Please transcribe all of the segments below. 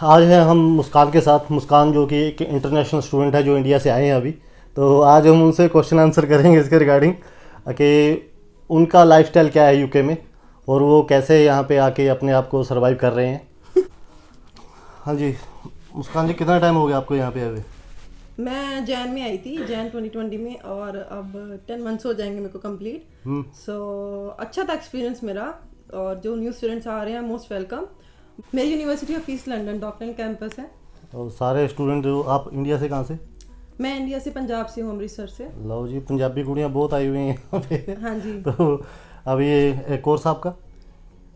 आज है हम मुस्कान के साथ। मुस्कान जो कि एक इंटरनेशनल स्टूडेंट है जो इंडिया से आए हैं अभी। तो आज हम उनसे क्वेश्चन आंसर करेंगे इसके रिगार्डिंग कि उनका लाइफस्टाइल क्या है यूके में और वो कैसे यहाँ पे आके अपने आप को सरवाइव कर रहे हैं। हाँ जी, मुस्कान जी कितना टाइम हो गया आपको यहाँ पे अभी? मैं जैन में आई थी, जैन 2020 में, और अब 10 मंथ्स हो जाएंगे मेरे को कंप्लीट। सो अच्छा था एक्सपीरियंस मेरा। और जो न्यू स्टूडेंट्स आ रहे हैं, मोस्ट वेलकम। मेरी university of East London Docklands campus है। और सारे स्टूडेंट जो आप इंडिया से कहाँ से? मैं इंडिया से, पंजाब से हूँ, अमृतसर से। लो जी, पंजाबी कुड़ियाँ बहुत आई हुई हैं यहाँ पे। हाँ जी। तो अब ये कोर्स आपका?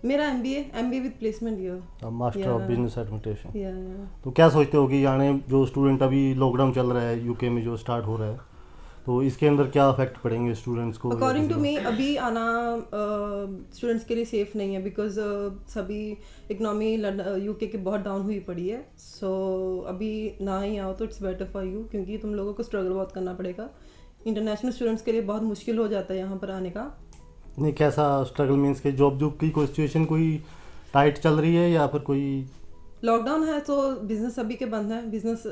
मेरा MBA with placement year. Master of business administration. या तो क्या सोचते हो कि यानी जो स्टूडेंट अभी लॉकडाउन चल रहा है यूके में जो स्टार्ट हो रहा है, तो इसके अंदर क्या अफेक्ट पड़ेंगे स्टूडेंट्स को? अकॉर्डिंग टू मी अभी आना स्टूडेंट्स के लिए सेफ नहीं है, बिकॉज सभी इकनॉमी यूके की बहुत डाउन हुई पड़ी है। सो अभी ना ही आओ तो इट्स बेटर फॉर यू, क्योंकि तुम लोगों को स्ट्रगल बहुत करना पड़ेगा। इंटरनेशनल स्टूडेंट्स के लिए बहुत मुश्किल हो जाता है यहाँ पर आने का। नहीं, कैसा स्ट्रगल मीन्स के जॉब जॉब की कोई सिचुएशन कोई टाइट चल रही है या फिर कोई? लॉकडाउन है तो बिजनेस सभी के बंद है, बिजनेस।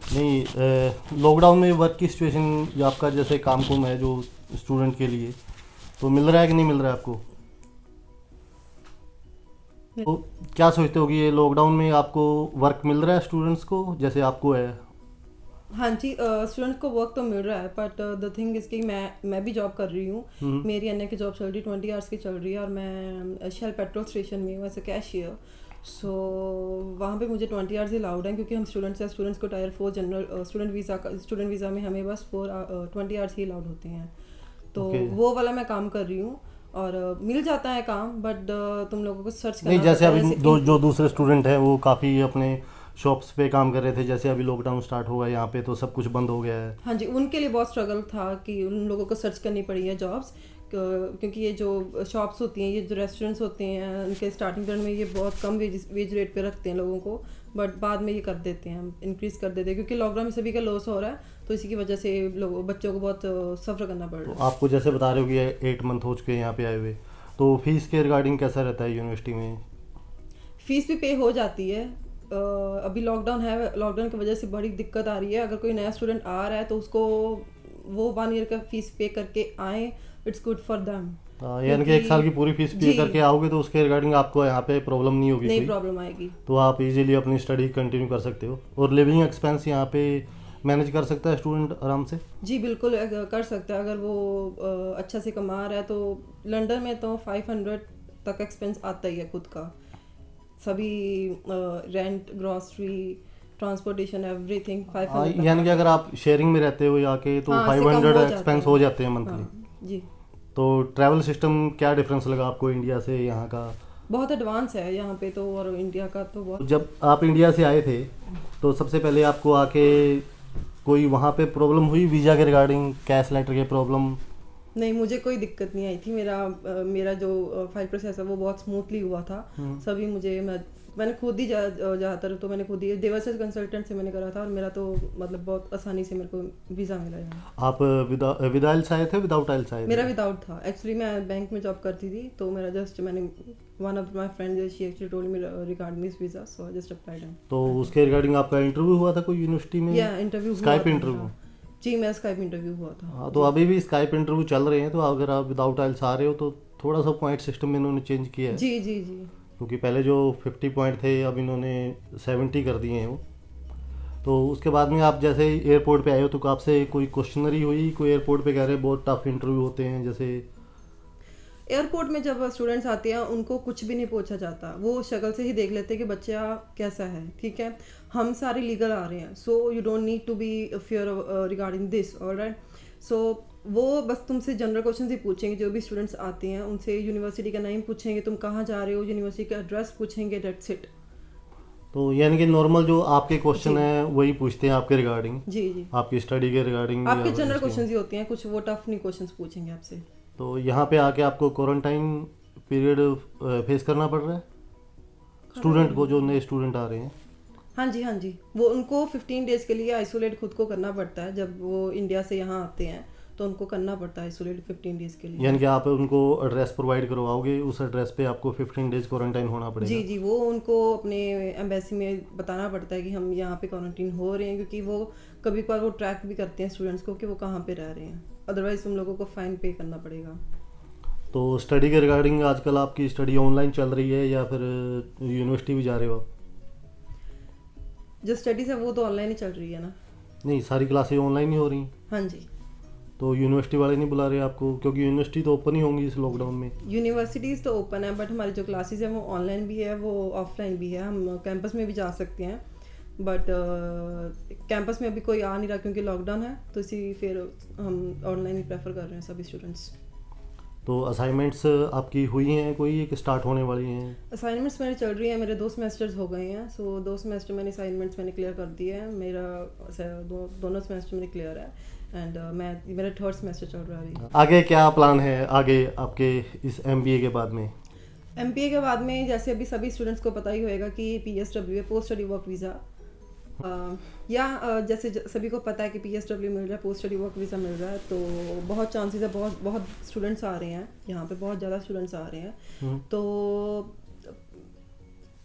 नहीं, लॉकडाउन में वर्क की सिचुएशन या आपका जैसे काम कुम है जो स्टूडेंट के लिए, तो मिल रहा है कि नहीं मिल रहा है आपको? तो क्या सोचते हो कि ये लॉकडाउन में आपको वर्क मिल रहा है स्टूडेंट्स को जैसे आपको है? हाँ जी, स्टूडेंट को वर्क तो मिल रहा है, बट द थिंग इज कि मैं भी जॉब कर रही हूँ। मेरी अन्य की जॉब चल रही है, 20 आवर्स की चल रही है, और मैं शेल पेट्रोल स्टेशन में हूँ एज अ कैशियर। सो वहाँ पे मुझे 20 आवर्स ही अलाउड हैं, क्योंकि हम स्टूडेंट्स हैं। स्टूडेंट्स को टायर 4 जनरल स्टूडेंट वीज़ा में हमें बस 20 आवर्स ही अलाउड होते हैं। तो वो वाला मैं काम कर रही हूँ, और मिल जाता है काम, बट तुम लोगों को सर्च करना नहीं, जैसे पड़ता है। अभी जो दूसरे स्टूडेंट हैं वो काफ़ी अपने शॉप्स पे काम कर रहे थे, जैसे अभी लॉकडाउन स्टार्ट होगा यहाँ पे तो सब कुछ बंद हो गया है। हाँ जी, उनके लिए बहुत स्ट्रगल था कि उन लोगों को सर्च करनी पड़ी है जॉब्स, क्योंकि ये जो शॉप्स होती हैं, ये जो रेस्टोरेंट्स होते हैं, उनके स्टार्टिंग पीरियड में ये बहुत कम वेज रेट पे रखते हैं लोगों को, बट बाद में ये कर देते हैं, इंक्रीज़ कर देते हैं, क्योंकि लॉकडाउन में सभी का लॉस हो रहा है। तो इसी की वजह से लोगों बच्चों को बहुत सफ़र करना पड़ तो रहा है। आपको जैसे बता रहे हो कि 8 मंथ हो चुके हैं यहाँ पे आए हुए, तो फीस के रिगार्डिंग कैसा रहता है यूनिवर्सिटी में? फीस भी पे हो जाती है। अभी लॉकडाउन है, लॉकडाउन की वजह से बड़ी दिक्कत आ रही है। अगर कोई नया स्टूडेंट आ रहा है तो उसको वो 1 ईयर का फीस पे करके आए, इट्स गुड फॉर देम। यानी कि 1 साल की पूरी फीस पे करके आओगे तो उसके रिगार्डिंग आपको यहाँ पे प्रॉब्लम नहीं होगी? नहीं कोई प्रॉब्लम आएगी। तो आप इजीली अपनी स्टडी कंटिन्यू कर सकते हो और लिविंग एक्सपेंस यहाँ पे मैनेज कर सकता है स्टूडेंट आराम से? जी बिल्कुल, कर सकता है अगर वो अच्छा से कमा रहा है तो। लंदन में तो 500 तक एक्सपेंस आता ही है खुद का, सभी रेंट, ग्रॉसरी, ट्रांसपोर्टेशन, एवरीथिंग 500 यानी कि अगर आप शेयरिंग में रहते हो आके तो 500 एक्सपेंस हो जाते हैं मंथली। हाँ जी। तो ट्रैवल सिस्टम क्या डिफरेंस लगा आपको इंडिया से यहाँ का? बहुत एडवांस है यहाँ पे तो, और इंडिया का तो बहुत। जब आप इंडिया से आए थे तो सबसे पहले आपको आके कोई वहाँ पे प्रॉब्लम हुई वीज़ा के रिगार्डिंग, कैश लेटर के प्रॉब्लम? नहीं, मुझे कोई दिक्कत नहीं आई थी। मेरा जो फाइल प्रोसेस है वो बहुत स्मूथली हुआ था। सभी मैंने खुद ही ज़्यादातर तो मैंने खुद ही देवर्सेस कंसल्टेंट से मैंने करा था, और मेरा तो मतलब बहुत आसानी से मेरे को वीज़ा मिला यहाँ। आप विद आइल्स आए थे विदाउट आइल्स आए थे? मेरा विदाउट था। एक्चुअली मैं बैंक में जॉब करती थी, तो मेरा जस्ट मैंने one of my friend she actually told me regarding this visa, so I just applied. तो उसके रिगार्डिंग आपका इंटरव्यू हुआ था कोई यूनिवर्सिटी में? या इंटरव्यू, स्काइप इंटरव्यू? जी मेरा स्काइप इंटरव्यू हुआ था। हाँ, तो अभी भी स्काइप इंटरव्यू चल रहे हैं, तो अगर आप विदाउट आइल्स आ रहे हो तो थोड़ा सा पॉइंट सिस्टम में इन्होंने चेंज किया है। जी जी जी। क्योंकि पहले जो 50 पॉइंट थे अब इन्होंने 70 कर दिए हैं वो। तो उसके बाद में आप जैसे एयरपोर्ट पे आए हो तो आपसे कोई क्वेश्चनरी हुई? कोई एयरपोर्ट पे कह रहे हैं बहुत टफ इंटरव्यू होते हैं जैसे? एयरपोर्ट में जब स्टूडेंट्स आते हैं उनको कुछ भी नहीं पूछा जाता, वो शक्ल से ही देख लेते हैं कि बच्चा कैसा है। ठीक है, हम सारे लीगल आ रहे हैं, so you don't need to be fear regarding this, alright. So वो बस तुमसे जनरल क्वेश्चन ही पूछेंगे। जो भी स्टूडेंट्स आते हैं उनसे यूनिवर्सिटी का नाम पूछेंगे, तुम कहाँ जा रहे हो, यूनिवर्सिटी का एड्रेस पूछेंगे, डेट्स इट। तो यानी कि नॉर्मल जो आपके क्वेश्चन है वही पूछते हैं आपके रिगार्डिंग? जी जी, आपकी स्टडी के रिगार्डिंग आपके जनरल क्वेश्चन ही होते हैं, कुछ वो टफ नहीं क्वेश्चन पूछेंगे आपसे। तो यहाँ पे आके आपको क्वारंटाइन पीरियड फेस करना पड़ रहा है स्टूडेंट को, जो नए स्टूडेंट आ रहे हैं? हाँ जी, हाँ जी, वो उनको 15 डेज़ के लिए आइसोलेट खुद को करना पड़ता है जब वो इंडिया से यहाँ आते हैं। तो उनको करना पड़ता है आइसोलेट 15 डेज़ के लिए। यानी कि आप उनको एड्रेस प्रोवाइड करवाओगे, उस एड्रेस पे आपको 15 डेज क्वारंटाइन होना पड़ेगा। जी जी, वो उनको अपने एम्बेसी में बताना पड़ता है कि हम यहाँ पे क्वारंटीन हो रहे हैं, क्योंकि वो कभी कभार वो ट्रैक भी करते हैं स्टूडेंट्स को कि वो कहाँ पे रह रहे हैं, अदरवाइज उन लोगों को फ़ाइन पे करना पड़ेगा। तो स्टडी के रिगार्डिंग आजकल आपकी स्टडी ऑनलाइन चल रही है या फिर यूनिवर्सिटी भी जा रहे हो आप? जो स्टडीज़ है वो तो ऑनलाइन ही चल रही है ना। नहीं, सारी क्लासेज ऑनलाइन ही हो रही हैं। हाँ जी, तो यूनिवर्सिटी वाले नहीं बुला रहे आपको, क्योंकि यूनिवर्सिटी तो ओपन ही होंगी इस लॉकडाउन में। यूनिवर्सिटीज़ तो ओपन है, बट हमारी जो क्लासेस है वो ऑनलाइन भी है, वो ऑफलाइन भी है। हम कैंपस में भी जा सकते हैं, बट कैंपस में अभी कोई आ नहीं रहा क्योंकि लॉकडाउन है, तो इसी फिर हम ऑनलाइन ही प्रेफर कर रहे हैं सभी स्टूडेंट्स। तो असाइनमेंट्स आपकी हुई हैं कोई, एक स्टार्ट होने वाली हैं? असाइनमेंट्स मेरी चल रही है, मेरे 2 सेमेस्टर्स हो गए हैं, सो 2 सेमेस्टर मैंने असाइनमेंट्स मैंने क्लियर कर दिए हैं। मेरा दोनों सेमेस्टर मेरे क्लियर है, एंड मेरा 3rd सेमेस्टर चल रहा है अभी। आगे क्या प्लान है आगे आपके इस MBA के बाद में? MBA के बाद में जैसे अभी सभी स्टूडेंट्स को पता ही होएगा कि PSW है, पोस्ट स्टडी वर्क वीज़ा, जैसे सभी को पता है कि PSW मिल रहा है, पोस्ट स्टडी वर्क वीज़ा मिल रहा है, तो बहुत चांसेस है, बहुत बहुत स्टूडेंट्स आ रहे हैं यहाँ पे, बहुत ज़्यादा स्टूडेंट्स आ रहे हैं। तो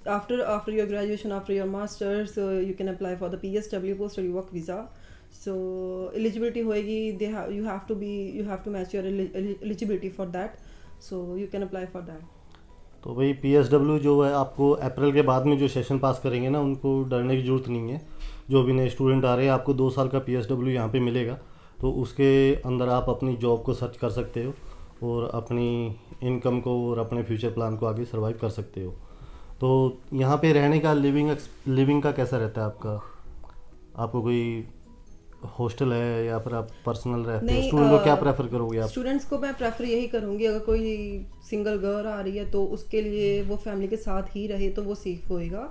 after your graduation, after your masters, you can apply for the PSW, post study work visa. So eligibility होएगी, you have to match your eligibility for that, so you can apply for that. तो भाई PSW जो है आपको अप्रैल के बाद में जो सेशन पास करेंगे ना, उनको डरने की ज़रूरत नहीं है। जो भी नए स्टूडेंट आ रहे हैं, आपको 2 साल का PSW यहाँ पे मिलेगा, तो उसके अंदर आप अपनी जॉब को सर्च कर सकते हो और अपनी इनकम को और अपने फ्यूचर प्लान को आगे सर्वाइव कर सकते हो। तो यहाँ पे रहने का लिविंग का कैसा रहता है आपका? आपको कोई हॉस्टल है या फिर आप पर्सनल रहते हैं? स्टूडेंट को क्या प्रेफर करोगे आप? स्टूडेंट्स को मैं प्रेफर यही करूँगी, अगर कोई सिंगल गर्ल आ रही है तो उसके लिए वो फैमिली के साथ ही रहे तो वो सेफ होएगा।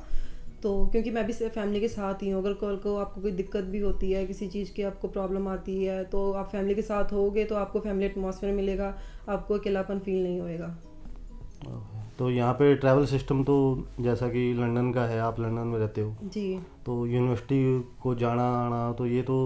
तो क्योंकि मैं भी फैमिली के साथ ही हूँ, अगर कल को आपको कोई दिक्कत भी होती है, किसी चीज़ की आपको प्रॉब्लम आती है, तो आप फैमिली के साथ होगे तो आपको फैमिली एटमॉस्फेयर मिलेगा, आपको अकेलापन फील नहीं होएगा। तो यहाँ पे ट्रैवल सिस्टम तो जैसा कि लंदन का है, आप लंदन में रहते हो जी, तो यूनिवर्सिटी को जाना आना तो ये तो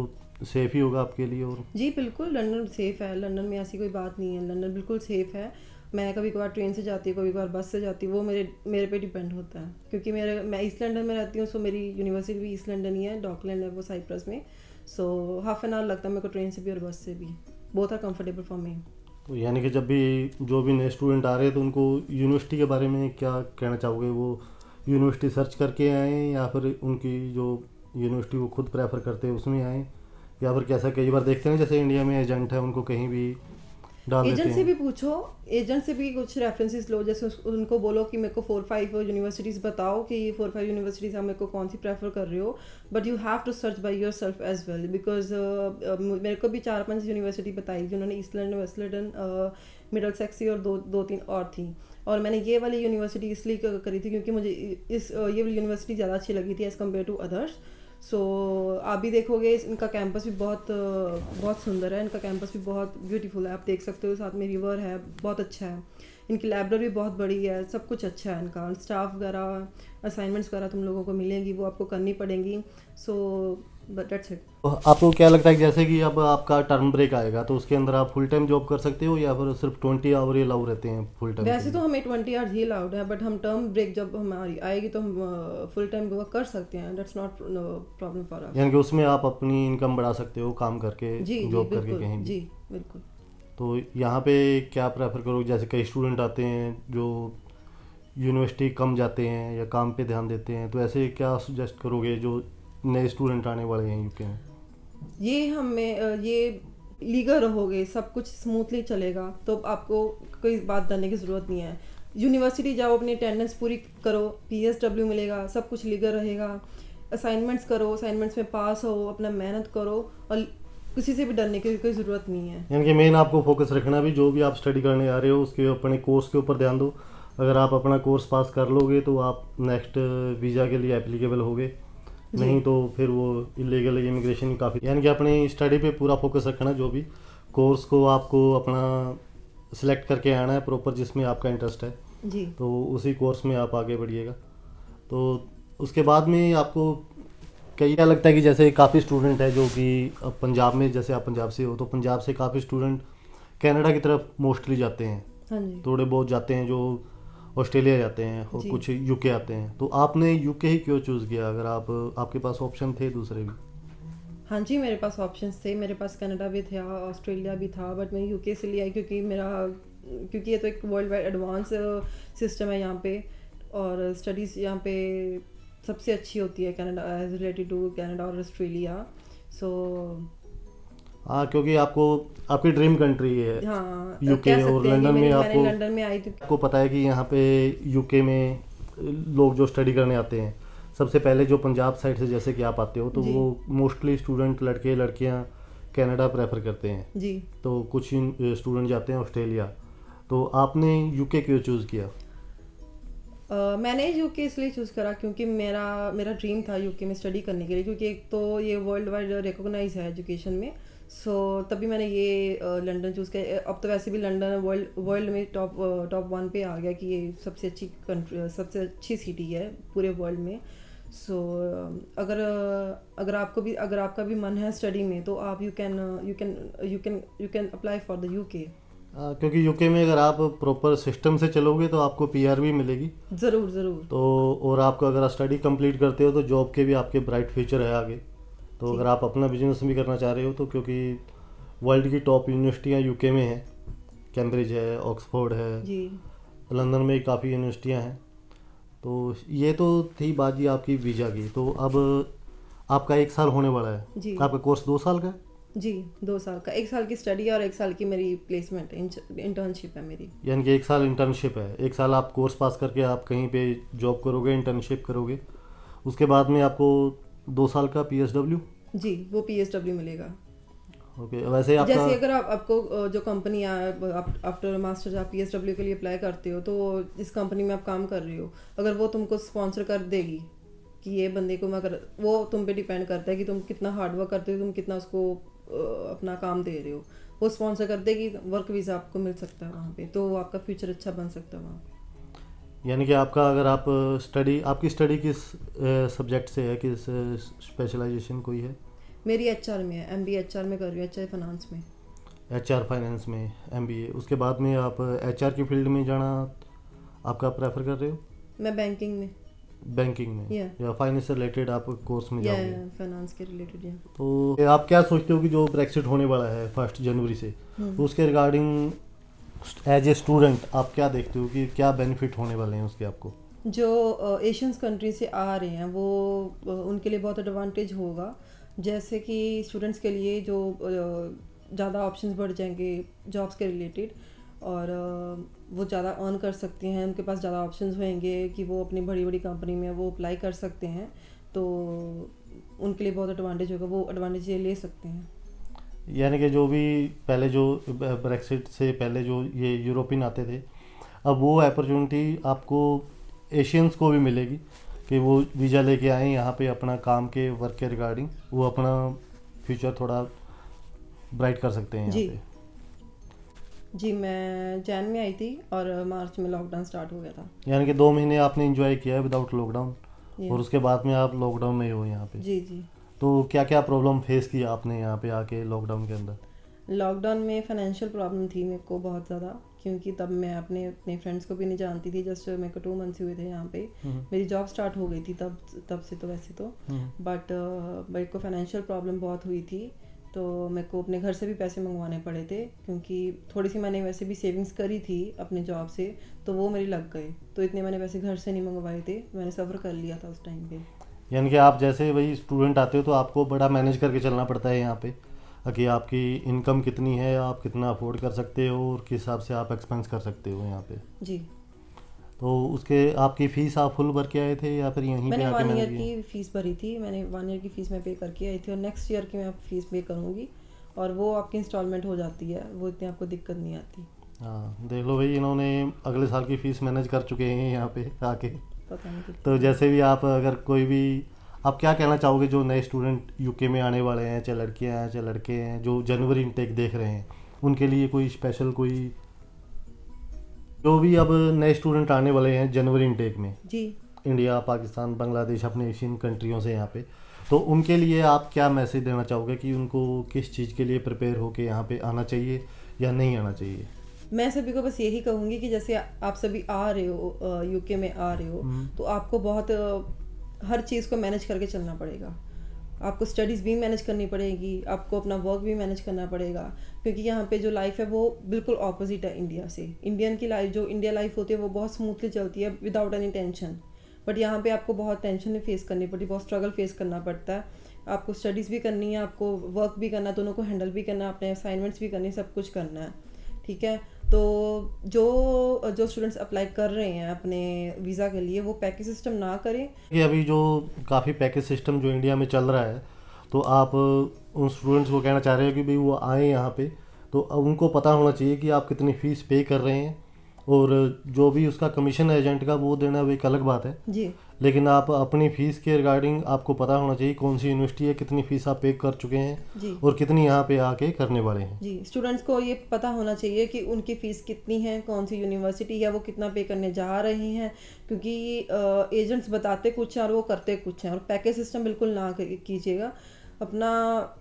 सेफ़ ही होगा आपके लिए। और जी बिल्कुल, लंदन सेफ़ है, लंदन में ऐसी कोई बात नहीं है, लंदन बिल्कुल सेफ़ है। मैं कभी कभार ट्रेन से जाती हूँ, कभी कभार बस से जाती हूँ, वो मेरे पे डिपेंड होता है, क्योंकि मैं ईस्ट लंदन में रहती हूँ, सो मेरी यूनिवर्सिटी भी ईस्ट लंदन ही है, डॉकलैंड है वो साइप्रस में, सो हाफ एन आवर लगता है मेरे को ट्रेन से भी और बस से भी, both are comfortable for me. तो यानी कि जब भी जो भी नए स्टूडेंट आ रहे हैं तो उनको यूनिवर्सिटी के बारे में क्या कहना चाहोगे? वो यूनिवर्सिटी सर्च करके आएँ या फिर उनकी जो यूनिवर्सिटी वो खुद प्रेफर करते हैं उसमें आएँ, या फिर कैसा कई बार देखते हैं जैसे इंडिया में एजेंट है उनको कहीं भी डाल देते हैं? एजेंट से भी पूछो, एजेंट से भी कुछ रेफरेंसेस लो, जैसे उनको बोलो कि मेरे को 4-5 यूनिवर्सिटीज़ बताओ कि 4-5 यूनिवर्सिटीज़ आप मेरे को कौन सी प्रेफर कर रहे हो, but you have to search by yourself as well, because मेरे को भी 4-5 यूनिवर्सिटी बताई जिन्होंने East London, West London, Middlesex और दो तीन और थी, और मैंने ये वाली यूनिवर्सिटी इसलिए करी थी क्योंकि मुझे ये वाली यूनिवर्सिटी ज़्यादा अच्छी लगी थी एज़ कम्पेयर टू अदर्स। सो आप भी देखोगे इनका कैंपस भी बहुत सुंदर है, इनका कैंपस भी बहुत ब्यूटीफुल है, आप देख सकते हो, साथ में रिवर है, बहुत अच्छा है, इनकी लाइब्रेरी बहुत बड़ी है, सब कुछ अच्छा है इनका, स्टाफ वगैरह, असाइनमेंट्स वगैरह तुम लोगों को मिलेंगी, वो आपको करनी पड़ेंगी। So but that's it. आपको क्या लगता है कि जैसे कि अब आपका टर्म ब्रेक आएगा तो उसके अंदर आप फुल टाइम जॉब कर सकते हो या फिर सिर्फ 20 आवर ही अलाउ रहते हैं फुल टाइम? वैसे तो हमें 20 आवर्स ही अलाउड है, बट हम टर्म ब्रेक जब हमारी आएगी तो हम फुल टाइम वर्क कर सकते हैं, that's not problem for us. यानी कि उसमें आप अपनी इनकम बढ़ा सकते हो काम करके, जॉब करके कहीं भी? जी बिल्कुल। तो यहाँ पे क्या प्रेफर करोगे? जैसे कई स्टूडेंट आते हैं जो यूनिवर्सिटी कम जाते हैं या काम पे ध्यान देते हैं, तो ऐसे क्या सजेस्ट करोगे जो नए स्टूडेंट आने वाले हैं यूके में? ये लीगल रहोगे, सब कुछ स्मूथली चलेगा, तो आपको कोई बात डरने की ज़रूरत नहीं है। यूनिवर्सिटी जाओ, अपनी अटेंडेंस पूरी करो, PSW मिलेगा, सब कुछ लीगल रहेगा, असाइनमेंट्स करो, असाइनमेंट्स में पास हो, अपना मेहनत करो, और किसी से भी डरने की कोई ज़रूरत नहीं है। यानी कि मेन आपको फोकस रखना भी, जो भी आप स्टडी करने आ रहे हो उसके अपने कोर्स के ऊपर ध्यान दो। अगर आप अपना कोर्स पास कर लोगे तो आप नेक्स्ट वीज़ा के लिए एप्लीकेबल होगे, नहीं तो फिर वो इलीगल इमिग्रेशन काफ़ी। यानी कि अपनी स्टडी पे पूरा फोकस रखना, जो भी कोर्स को आपको अपना सिलेक्ट करके आना है प्रॉपर जिसमें आपका इंटरेस्ट है जी, तो उसी कोर्स में आप आगे बढ़िएगा। तो उसके बाद में आपको क्या लगता है कि जैसे काफ़ी स्टूडेंट है जो कि अब पंजाब में, जैसे आप पंजाब से हो तो पंजाब से काफ़ी स्टूडेंट कनाडा की तरफ मोस्टली जाते हैं, हाँ जी। थोड़े बहुत जाते हैं जो ऑस्ट्रेलिया जाते हैं और जी। कुछ यूके आते हैं, तो आपने यूके ही क्यों चूज़ किया अगर आपके पास ऑप्शन थे दूसरे भी? हाँ जी, मेरे पास ऑप्शंस थे, मेरे पास कनाडा भी था, ऑस्ट्रेलिया भी था, बट मैं यूके से लिया क्योंकि ये तो एक वर्ल्ड वाइड एडवांस सिस्टम है यहाँ पे, और स्टडीज़ यहाँ पे सबसे अच्छी होती है Canada as related to Canada और ऑस्ट्रेलिया। सो हाँ, क्योंकि आपको आपकी ड्रीम कंट्री है हाँ, यूके, कह और सकते हैं कि लंदन में मैंने आपको लंदन में आई थी। आपको पता है कि यहाँ पे यूके में लोग जो स्टडी करने आते हैं सबसे पहले जो पंजाब साइड से जैसे कि आप आते हो, तो जी। वो मोस्टली स्टूडेंट लड़के लड़कियाँ कनाडा प्रेफर करते हैं, जी। तो कुछ स्टूडेंट जाते हैं ऑस्ट्रेलिया। तो आपने यूके क्यों चूज़ किया? मैंने यूके इसलिए चूज़ करा क्योंकि मेरा मेरा ड्रीम था यूके में स्टडी करने के लिए, क्योंकि एक तो ये वर्ल्ड वाइड रिकॉग्नाइज है एजुकेशन में। सो तभी मैंने ये लंदन चूज़ किया। अब तो वैसे भी लंदन वर्ल्ड में टॉप 1 पे आ गया कि ये सबसे अच्छी कंट्री, सबसे अच्छी सिटी है पूरे वर्ल्ड में। सो अगर अगर आपका भी मन है स्टडी में, तो आप you can apply for the UK. क्योंकि यूके में अगर आप प्रॉपर सिस्टम से चलोगे तो आपको पीआर भी मिलेगी। ज़रूर ज़रूर। तो और आपको अगर स्टडी कंप्लीट करते हो तो जॉब के भी आपके ब्राइट फ्यूचर है आगे। तो जी। अगर आप अपना बिजनेस भी करना चाह रहे हो तो, क्योंकि वर्ल्ड की टॉप यूनिवर्सिटियाँ यूके में हैं, कैम्ब्रिज है, ऑक्सफोर्ड है, जी। लंदन में काफ़ी यूनिवर्सिटियाँ हैं। तो ये तो थी बात जी आपकी वीज़ा की। तो अब आपका 1 साल होने वाला है, जी। आपका कोर्स 2 साल का है? जी, 2 साल का, 1 साल की स्टडी और 1 साल की मेरी प्लेसमेंट इंटर्नशिप है मेरी। यानी कि 1 साल इंटर्नशिप है, 1 साल आप कोर्स पास करके आप कहीं पे जॉब करोगे, इंटर्नशिप करोगे, उसके बाद में आपको 2 साल का PSW। जी, वो PSW मिलेगा। ओके, वैसे आपका जैसे अगर आपको जो कंपनी आफ्टर मास्टर्स आप PSW के लिए अप्लाई करते हो, तो जिस कंपनी में आप काम कर रहे हो, अगर वो तुमको स्पॉन्सर कर देगी कि ये बंदे को, मगर वो तुम पे डिपेंड करता है कि तुम कितना हार्ड वर्क करते हो, तुम कितना उसको अपना काम दे रहे हो। वो स्पॉन्सर कर देगी, वर्क वीज़ा आपको मिल सकता है वहाँ पे, तो आपका फ्यूचर अच्छा बन सकता है वहाँ। यानी कि आपका अगर आप आपकी स्टडी किस सब्जेक्ट से है, किस स्पेशलाइजेशन कोई है? मेरी HR में है, MBA HR में कर रही हूँ, HR फाइनेंस में। HR फाइनेंस में MBA, उसके बाद में आप HR की फील्ड में जाना आपका प्रेफर कर रहे हो? मैं बैंकिंग में, बैंकिंग में Yeah. या फाइनेंस से रिलेटेड आप कोर्स में या जाओगे? फाइनेंस के रिलेटेड। या तो आप क्या सोचते हो कि जो ब्रेक्सिट होने वाला है 1 जनवरी से, तो उसके रिगार्डिंग एज ए स्टूडेंट आप क्या देखते हो कि क्या बेनिफिट होने वाले हैं उसके आपको? जो एशियंस कंट्री से आ रहे हैं वो उनके लिए बहुत एडवांटेज होगा। जैसे कि स्टूडेंट्स के लिए जो ज़्यादा ऑप्शंस बढ़ जाएंगे जॉब्स के रिलेटेड, और वो ज़्यादा अर्न कर सकते हैं, उनके पास ज़्यादा ऑप्शंस होंगे कि वो अपनी बड़ी बड़ी कंपनी में वो अप्लाई कर सकते हैं। तो उनके लिए बहुत एडवांटेज होगा, वो एडवांटेज ये ले सकते हैं। यानी कि जो भी पहले जो ब्रेक्सिट से पहले जो ये यूरोपियन आते थे, अब वो अपॉर्चुनिटी आपको एशियंस को भी मिलेगी कि वो वीज़ा लेके आएँ यहाँ पे, अपना काम के वर्क के रिगार्डिंग वो अपना फ्यूचर थोड़ा ब्राइट कर सकते हैं जी। यहाँ पे। जी, मैं जैन में आई थी और मार्च में लॉकडाउन स्टार्ट हो गया था। यानी कि 2 महीने आपने एंजॉय किया है विदाउट लॉकडाउन, Yeah. और उसके बाद में आप लॉकडाउन में ही हो यहाँ पे। जी। जी, तो क्या क्या प्रॉब्लम फेस किया आपने यहाँ पे आके लॉकडाउन के अंदर? लॉकडाउन में फाइनेंशियल प्रॉब्लम थी मेरे को बहुत ज़्यादा, क्योंकि तब मैं अपने फ्रेंड्स को भी नहीं जानती थी। जस्ट मेरे को 2 मंथ्स हुए थे यहाँ पे, मेरी जॉब स्टार्ट हो गई थी तब से तो वैसे तो, बट मेरे को फाइनेंशियल प्रॉब्लम बहुत हुई थी। तो मेरे को अपने घर से भी पैसे मंगवाने पड़े थे, क्योंकि थोड़ी सी मैंने वैसे भी सेविंग्स करी थी अपने जॉब से, तो वो मेरी लग गए, तो इतने मैंने पैसे घर से नहीं मंगवाए थे, मैंने सफ़र कर लिया था उस टाइम पे। यानी कि आप जैसे वही स्टूडेंट आते हो तो आपको बड़ा मैनेज करके चलना पड़ता है यहाँ पे कि आपकी इनकम कितनी है, आप कितना अफोर्ड कर सकते हो और किस हिसाब से आप एक्सपेंस कर सकते हो यहाँ पे। जी, तो उसके आपकी फ़ीस आप फुल भर के आए थे या फिर यहीं पे मैंने आके 1 ईयर मैनेज किया? की फ़ीस भरी थी, मैंने 1 ईयर की फ़ीस मैं पे करके आई थी, और नेक्स्ट ईयर की मैं फ़ीस पे करूँगी, और वो आपकी इंस्टॉलमेंट हो जाती है, वो इतनी आपको दिक्कत नहीं आती। हाँ, देख लो भाई, इन्होंने अगले साल की फ़ीस मैनेज कर चुके हैं यहाँ पे आके। पता नहीं कितना। तो जैसे भी आप अगर कोई भी, आप क्या कहना चाहोगे जो नए स्टूडेंट यूके में आने वाले हैं, चाहे लड़कियां हैं चाहे लड़के हैं, जो जनवरी इनटेक देख रहे हैं, उनके लिए कोई स्पेशल, कोई जो भी अब नए स्टूडेंट आने वाले हैं जनवरी इनटेक में, जी, इंडिया, पाकिस्तान, बांग्लादेश, अपने एशियन कंट्रियों से यहाँ पे, तो उनके लिए आप क्या मैसेज देना चाहोगे कि उनको किस चीज़ के लिए प्रिपेयर होके यहाँ पे आना चाहिए या नहीं आना चाहिए? मैं सभी को बस यही कहूँगी कि जैसे आप सभी आ रहे हो, यूके में आ रहे हो, तो आपको बहुत हर चीज़ को मैनेज करके चलना पड़ेगा। आपको स्टडीज़ भी मैनेज करनी पड़ेगी, आपको अपना वर्क भी मैनेज करना पड़ेगा, क्योंकि यहाँ पे जो लाइफ है वो बिल्कुल ऑपोजिट है इंडिया से। इंडियन की लाइफ, जो इंडिया लाइफ होती है वो बहुत स्मूथली चलती है विदाउट एनी टेंशन, बट यहाँ पे आपको बहुत टेंशन फेस करनी पड़ती है, बहुत स्ट्रगल फेस करना पड़ता है। आपको स्टडीज़ भी करनी है, आपको वर्क भी करना है, दोनों को हैंडल भी करना है, अपने असाइनमेंट्स भी करनी है, सब कुछ करना है, ठीक है। तो जो स्टूडेंट्स अप्लाई कर रहे हैं अपने वीज़ा के लिए, वो पैकेज सिस्टम ना करें। कि अभी जो काफ़ी पैकेज सिस्टम जो इंडिया में चल रहा है, तो आप उन स्टूडेंट्स को कहना चाह रहे हो कि भाई वो आए यहाँ पे, तो अब उनको पता होना चाहिए कि आप कितनी फ़ीस पे कर रहे हैं, और जो भी उसका कमीशन है एजेंट का वो देना वो एक अलग बात है जी। लेकिन आप अपनी फ़ीस के रिगार्डिंग आपको पता होना चाहिए कौन सी यूनिवर्सिटी है, कितनी फ़ीस आप पे कर चुके हैं जी। और कितनी यहाँ पे आके करने वाले हैं। जी, स्टूडेंट्स को ये पता होना चाहिए कि उनकी फ़ीस कितनी है, कौन सी यूनिवर्सिटी है, वो कितना पे करने जा रहे हैं, क्योंकि एजेंट्स बताते कुछ हैं और वो करते कुछ हैं। और पैकेज सिस्टम बिल्कुल ना कीजिएगा। अपना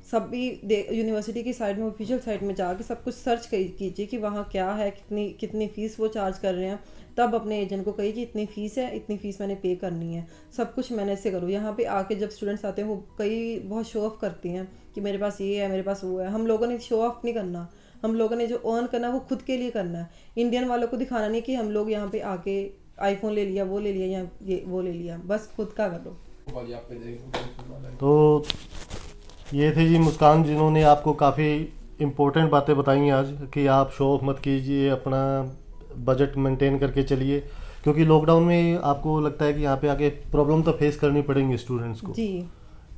सभी यूनिवर्सिटी की साइड में, ऑफिशियल साइट में जाके सब कुछ सर्च कीजिए कि वहाँ क्या है, कितनी फ़ीस वो चार्ज कर रहे हैं, तब अपने एजेंट को कहिए कि इतनी फ़ीस है, इतनी फ़ीस मैंने पे करनी है। सब कुछ मैनेज से करो। यहाँ पे आके जब स्टूडेंट्स आते हैं वो कई बहुत शो ऑफ करती हैं कि मेरे पास ये है, मेरे पास वो है। हम लोगों ने शो ऑफ नहीं करना, हम लोगों ने जो अर्न करना वो खुद के लिए करना है। इंडियन वालों को दिखाना नहीं कि हम लोग यहाँ पे आके आईफोन ले लिया, वो ले लिया, या ये वो ले लिया, बस खुद का करो। तो ये थे जी मुस्कान, जिन्होंने आपको काफ़ी इम्पोर्टेंट बातें बताई आज कि आप शो ऑफ मत कीजिए, अपना बजट मेंटेन करके चलिए, क्योंकि लॉकडाउन में आपको लगता है कि यहाँ पे आके प्रॉब्लम तो फेस करनी पड़ेंगी स्टूडेंट्स को जी।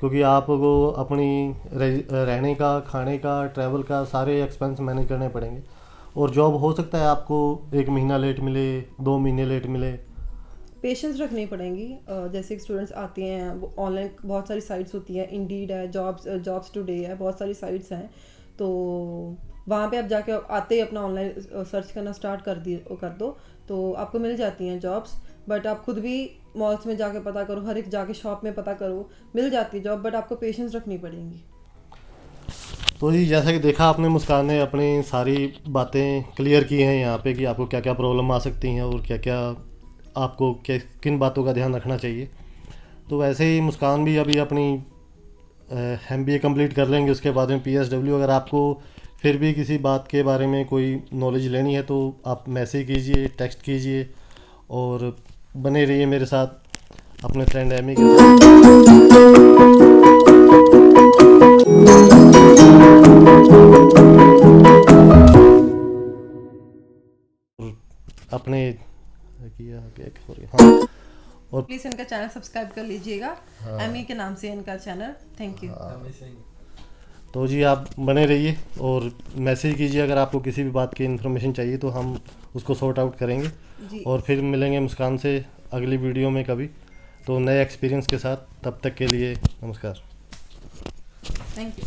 क्योंकि आपको अपनी रहने का, खाने का, ट्रैवल का सारे एक्सपेंस मैनेज करने पड़ेंगे और जॉब हो सकता है आपको 1 महीना लेट मिले, 2 महीने लेट मिले। पेशेंस रखनी पड़ेंगी। जैसे स्टूडेंट्स आते हैं, वो ऑनलाइन बहुत सारी साइट्स होती हैं, इंडीड है, जॉब्स टुडे है, बहुत सारी साइट्स हैं, तो वहाँ पे आप जाके आते ही अपना ऑनलाइन सर्च करना स्टार्ट कर दो तो आपको मिल जाती हैं जॉब्स। बट आप खुद भी मॉल्स में जाके पता करो, हर एक जाके शॉप में पता करो, मिल जाती है जॉब, बट आपको पेशेंस रखनी पड़ेंगी। तो जी जैसा कि देखा आपने, मुस्कान ने अपनी सारी बातें क्लियर की हैं यहाँ पे कि आपको क्या क्या प्रॉब्लम आ सकती हैं और क्या क्या आपको किन बातों का ध्यान रखना चाहिए। तो वैसे ही मुस्कान भी अभी अपनी MBA कंप्लीट कर लेंगे, उसके बाद में PSW। अगर आपको फिर भी किसी बात के बारे में कोई नॉलेज लेनी है तो आप मैसेज कीजिए, टेक्स्ट कीजिए और बने रहिए मेरे साथ अपने फ्रेंड एमी के साथ अपने हाँ, और प्लीज़ इनका चैनल सब्सक्राइब कर लीजिएगा। एमी के नाम से इनका चैनल। Thank you. तो जी आप बने रहिए और मैसेज कीजिए अगर आपको किसी भी बात की इन्फॉर्मेशन चाहिए तो हम उसको सॉर्ट आउट करेंगे जी। और फिर मिलेंगे मुस्कान से अगली वीडियो में कभी, तो नए एक्सपीरियंस के साथ। तब तक के लिए नमस्कार। Thank you.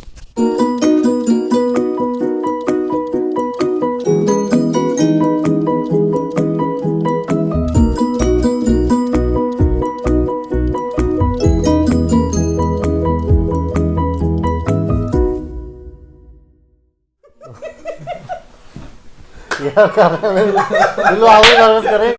यार कर रहे हैं, आगे करें।